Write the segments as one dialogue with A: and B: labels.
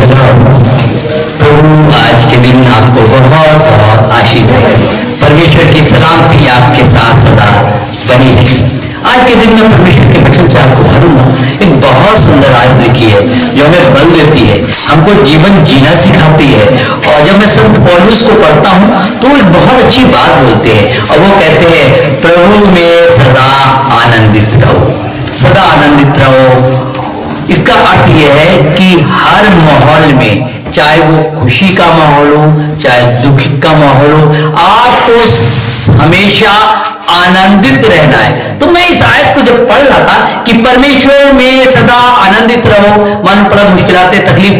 A: प्रभु आज के दिन आपको बहुत बहुत आशीष दे। परमेश्वर की सलामती आपके साथ सदा बनी है। आज के दिन में परमेश्वर के वचन से आपको भरूंगा। एक बहुत सुंदर आयत लिखी है जो हमें बल देती है, हमको जीवन जीना सिखाती है। और जब मैं संत पौलुस को पढ़ता हूँ तो वो एक बहुत अच्छी बात बोलते हैं और वो कहते हैं प्रभु में सदा आनंदित रहो, सदा आनंदित रहो। इसका अर्थ यह है कि हर माहौल में, चाहे वो खुशी का माहौल हो चाहे दुख का माहौल हो, आपको हमेशा आनंदित रहना है। तो मैं इस आयत को जब पढ़ रहा था कि परमेश्वर में सदा आनंदित रहो, मन पड़ा मुश्किलातें तकलीफ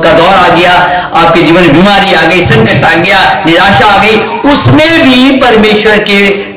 A: का दौर आ गया, आपके जीवन में बीमारी आ गई, संकट आ गया, निराशा आ गई, उसमें भी परमेश्वर के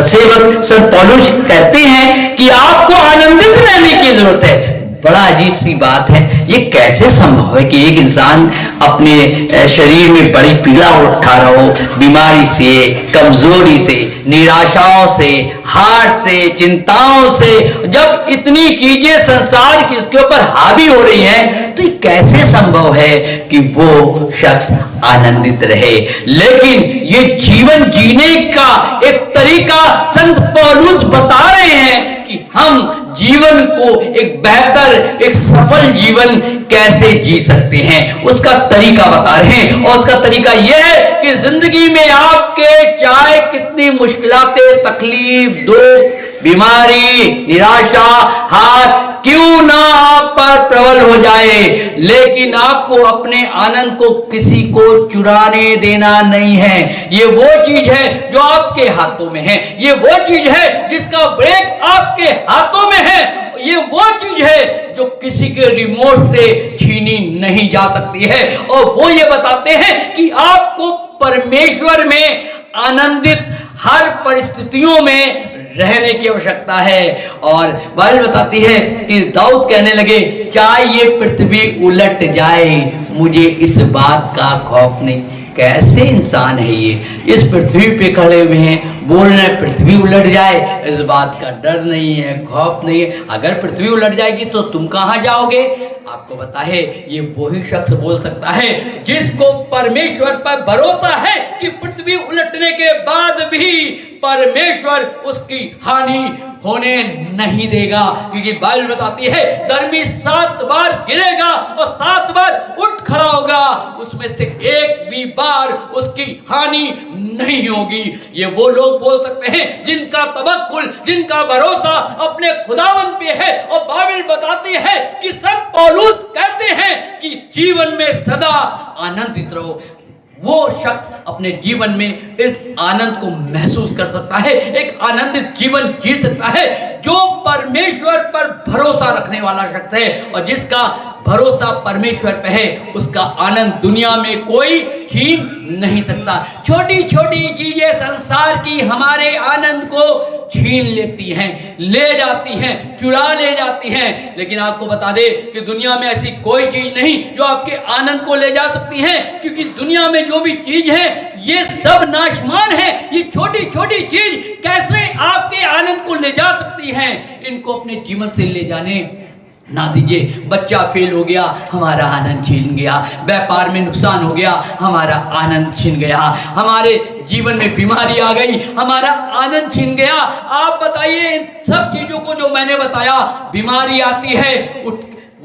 A: सेवक संत पौलुस कहते हैं कि आपको आनंदित रहने की जरूरत है। बड़ा अजीब सी बात है, ये कैसे संभव है कि एक इंसान अपने शरीर में बड़ी पीड़ा उठा रहा हो, बीमारी से, कमजोरी से, निराशाओं से, हार से, चिंताओं से, जब इतनी चीजें संसार की उसके ऊपर हावी हो रही हैं, तो ये कैसे संभव है कि वो शख्स आनंदित रहे। लेकिन ये जीवन जीने का एक तरीका संत पौलुस बता रहे हैं कि हम जीवन को एक बेहतर, एक सफल जीवन कैसे जी सकते हैं, उसका तरीका बता रहे हैं। और उसका तरीका यह है कि जिंदगी में आपके चाहे कितनी मुश्किलातें, तकलीफ, दुख, बीमारी, निराशा, हार क्यों ना आप पर प्रबल हो जाए, लेकिन आपको अपने आनंद को किसी को चुराने देना नहीं है। ये वो चीज है जो आपके हाथों में है, ये वो चीज है जिसका ब्रेक आपके हाथों में है, ये वो चीज है जो किसी के रिमोट से छीनी नहीं जा सकती है। और वो ये बताते हैं कि आपको परमेश्वर में आनंदित हर परिस्थितियों में रहने की आवश्यकता है। और बाइबल बताती है कि दाऊद कहने लगे, चाहे ये पृथ्वी उलट जाए मुझे इस बात का खौफ नहीं। कैसे इंसान है ये, इस पृथ्वी पे खड़े हुए हैं, बोल रहे हैं पृथ्वी उलट जाए, इस बात का डर नहीं है, खौफ नहीं है। अगर पृथ्वी उलट जाएगी तो तुम कहां जाओगे? आपको पता है, ये वही शख्स बोल सकता है जिसको परमेश्वर पर भरोसा है कि पृथ्वी उलटने के बाद भी परमेश्वर उसकी हानि होने नहीं देगा। क्योंकि बाइबल बताती है धर्मी 7 बार गिरेगा और 7 बार उठ खड़ा होगा, उसमें से एक भी बार उसकी हानि नहीं होगी। ये वो लोग बोल सकते हैं जिनका तवक्कुल, जिनका भरोसा अपने खुदावन पे है। और बाइबल बताती है कि संत पौलुस कहते हैं कि जीवन में सदा आनंदित रहो। वो शख्स अपने जीवन में इस आनंद को महसूस कर सकता है, एक आनंदित जीवन जी सकता है जो परमेश्वर पर भरोसा रखने वाला शख्स है। और जिसका भरोसा परमेश्वर पे है उसका आनंद दुनिया में कोई छीन नहीं सकता। छोटी छोटी चीजें संसार की हमारे आनंद को छीन लेती हैं, ले जाती हैं, चुरा ले जाती हैं। लेकिन आपको बता दे कि दुनिया में ऐसी कोई चीज नहीं जो आपके आनंद को ले जा सकती है। क्योंकि दुनिया में जो भी चीज है ये सब नाशमान है। ये छोटी छोटी चीज कैसे आपके आनंद को ले जा सकती है, इनको अपने जीवन से ले जाने ना दीजिए। बच्चा फेल हो गया, हमारा आनंद छीन गया। व्यापार में नुकसान हो गया, हमारा आनंद छीन गया। हमारे जीवन में बीमारी आ गई, हमारा आनंद छीन गया। आप बताइए, इन सब चीजों को जो मैंने बताया, बीमारी आती है,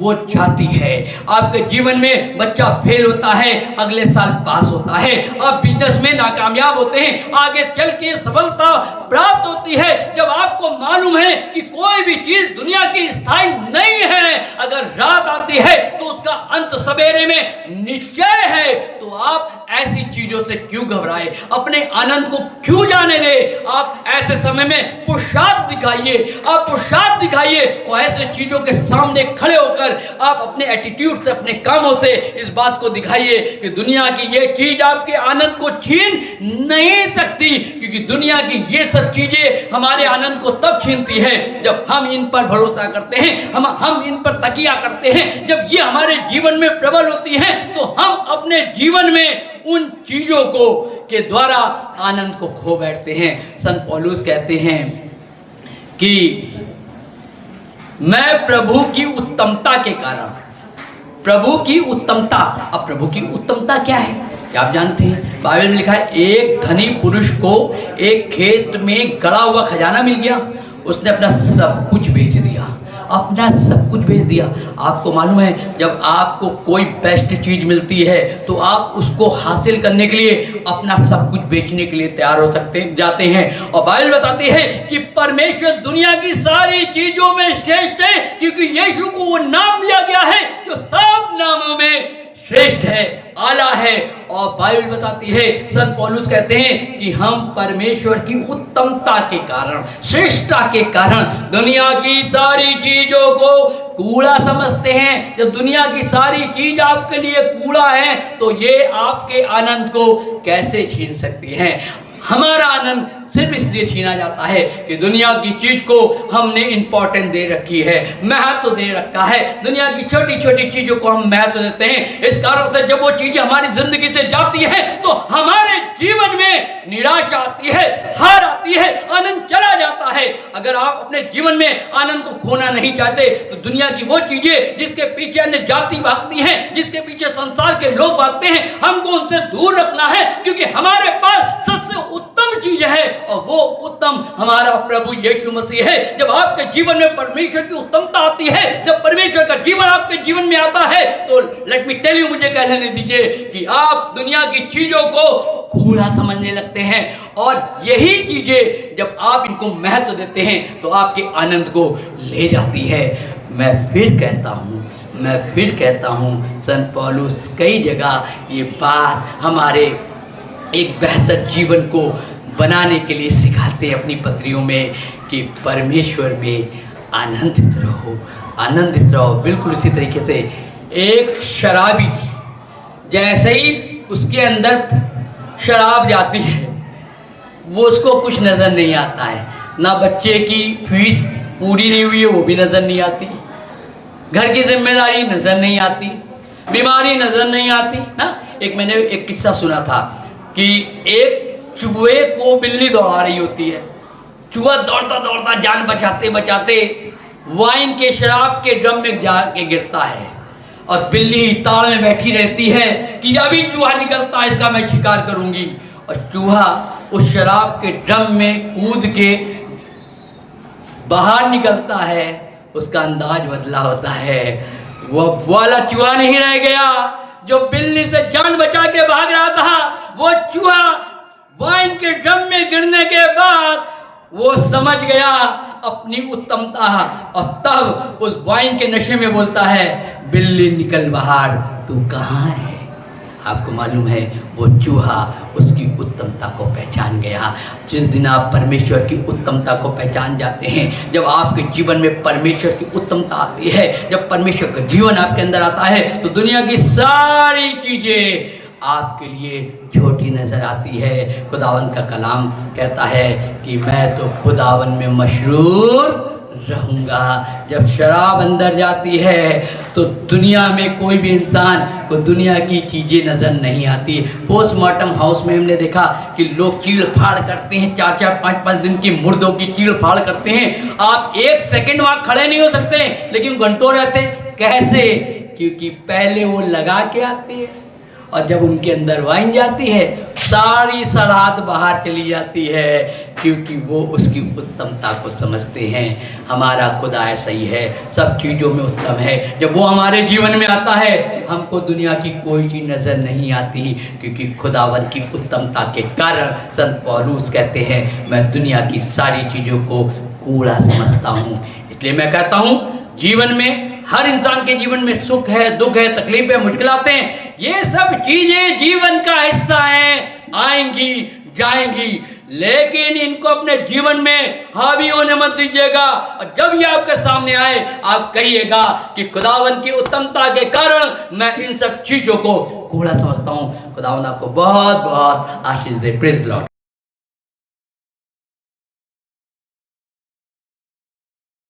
A: वो जाती है। आपके जीवन में बच्चा फेल होता है, अगले साल पास होता है। आप बिजनेस में नाकामयाब होते हैं, आगे चल के सफलता प्राप्त होती है। जब आपको मालूम है कि कोई भी चीज दुनिया की स्थायी नहीं है, अगर रात आती है तो उसका अंत सवेरे में निश्चय है, तो आप ऐसी चीजों से क्यों घबराए, अपने आनंद को क्यों जाने दे। आप ऐसे समय में पुरुषार्थ दिखाइए, आप पुरुषार्थ दिखाइए और ऐसे चीजों के सामने खड़े होकर आप अपने एटीट्यूड से, अपने कामों से इस बात को दिखाइए कि दुनिया की ये चीज आपके आनंद को छीन नहीं सकती। क्योंकि दुनिया की ये सब चीजें हमारे आनंद को तब छीनती है जब हम इन पर भरोसा करते हैं, हम इन पर तकिया करते हैं। जब ये हमारे जीवन में प्रबल होती हैं तो हम अपने जीवन में उन चीजों को के द्वारा आनंद को खो बैठते हैं। संत पौलुस कहते हैं कि मैं प्रभु की उत्तमता के कारण प्रभु की उत्तमता। अब प्रभु की उत्तमता क्या है, क्या आप जानते हैं? बाइबल में लिखा है, एक धनी पुरुष को एक खेत में गड़ा हुआ खजाना मिल गया, उसने अपना सब कुछ बेच दिया, अपना सब कुछ बेच दिया। आपको मालूम है, जब आपको कोई बेस्ट चीज़ मिलती है तो आप उसको हासिल करने के लिए अपना सब कुछ बेचने के लिए तैयार हो जाते हैं। और बाइबल बताती है कि परमेश्वर दुनिया की सारी चीज़ों में श्रेष्ठ है, क्योंकि यीशु को वो नाम दिया गया है जो सब नामों में श्रेष्ठ है, आला है। और बाइबल बताती है, संत पौलुस कहते हैं कि हम परमेश्वर की उत्तमता के कारण, श्रेष्ठता के कारण दुनिया की सारी चीजों को कूड़ा समझते हैं। जब दुनिया की सारी चीज आपके लिए कूड़ा है तो ये आपके आनंद को कैसे छीन सकती है? हमारा आनंद सिर्फ इसलिए छीना जाता है कि दुनिया की चीज को हमने इंपॉर्टेंट दे रखी है, महत्व दे रखा है। दुनिया की छोटी छोटी चीजों को हम महत्व देते हैं। इस कारण से जब वो चीजें हमारी जिंदगी से जाती है तो हमारे जीवन में निराशा आती है, हार आती है, आनंद चला जाता है। अगर आप अपने जीवन में आनंद को खोना नहीं चाहते तो दुनिया की वो चीजें जिसके पीछे अन्य जाति भागती हैं, जिसके पीछे संसार के लोग भागते हैं, हमको उनसे दूर रखना है, क्योंकि हमारे पास सबसे उत्तम चीज है और वो उत्तम हमारा प्रभु यीशु मसीह है। जब आपके जीवन में परमेश्वर की उत्तमता आती है, जब परमेश्वर का जीवन आपके जीवन में आता है, तो लेट मी टेल यू, मुझे कह लेने दीजिए कि आप दुनिया की चीजों को कूड़ा समझने लगते हैं। और यही चीजें जब आप इनको महत्व देते हैं तो आपके आनंद को ले जाती है। मैं फिर कहता हूँ, संत पौलुस कई जगह ये बात हमारे एक बेहतर जीवन को बनाने के लिए सिखाते हैं अपनी पत्रियों में कि परमेश्वर में आनंदित रहो। बिल्कुल इसी तरीके से एक शराबी जैसे ही उसके अंदर शराब जाती है, वो उसको कुछ नज़र नहीं आता है, ना बच्चे की फीस पूरी नहीं हुई है वो भी नज़र नहीं आती, घर की जिम्मेदारी नज़र नहीं आती, बीमारी नज़र नहीं आती ना। मैंने एक किस्सा सुना था कि एक चूहे को बिल्ली दौड़ा रही होती है। चूहा दौड़ता दौड़ता जान बचाते बचाते वाइन के शराब के ड्रम में जाके गिरता है और बिल्ली ताड़ में बैठी रहती है कि अभी चूहा निकलता है, इसका मैं शिकार करूंगी। और चूहा उस शराब के ड्रम में कूद के बाहर निकलता है, उसका अंदाज बदला होता है। वो वाला चूहा नहीं रह गया जो बिल्ली से जान बचा के भाग रहा था। वो चूहा वाइन के ड्रम में गिरने के बाद वो समझ गया अपनी उत्तमता, और तब उस वाइन के नशे में बोलता है, बिल्ली निकल बाहर, तू कहाँ है? आपको मालूम है, वो चूहा उसकी उत्तमता को पहचान गया। जिस दिन आप परमेश्वर की उत्तमता को पहचान जाते हैं, जब आपके जीवन में परमेश्वर की उत्तमता आती है, जब परमेश्वर का जीवन आपके अंदर आता है, तो दुनिया की सारी चीज़ें आपके लिए छोटी नज़र आती है। खुदावन का कलाम कहता है कि मैं तो खुदावन में मशरूर रहूँगा। जब शराब अंदर जाती है तो दुनिया में कोई भी इंसान को दुनिया की चीज़ें नज़र नहीं आती। पोस्टमार्टम हाउस में हमने देखा कि लोग चीड़ फाड़ करते हैं, 4-4, 5-5 दिन की मुर्दों की चीड़ फाड़ करते हैं। आप 1 सेकंड वहाँ खड़े नहीं हो सकते, लेकिन घंटों रहते। कैसे? क्योंकि पहले वो लगा के आते हैं और जब उनके अंदर वाइन जाती है सारी सराहत बाहर चली जाती है, क्योंकि वो उसकी उत्तमता को समझते हैं। हमारा खुदा ऐसा ही है, सब चीज़ों में उत्तम है। जब वो हमारे जीवन में आता है, हमको दुनिया की कोई चीज़ नज़र नहीं आती, क्योंकि खुदावन की उत्तमता के कारण संत पौलुस कहते हैं, मैं दुनिया की सारी चीज़ों को कूड़ा समझता हूँ। इसलिए मैं कहता हूँ, जीवन में हर इंसान के जीवन में सुख है, दुख है, तकलीफ है, मुश्किलातें हैं, ये सब चीजें जीवन का हिस्सा हैं, आएंगी जाएंगी, लेकिन इनको अपने जीवन में हावी होने मत दीजिएगा। और जब ये आपके सामने आए, आप कहिएगा कि खुदावन की उत्तमता के कारण मैं इन सब चीजों को कूड़ा समझता हूँ। खुदावन आपको बहुत बहुत आशीष दे। Praise the Lord.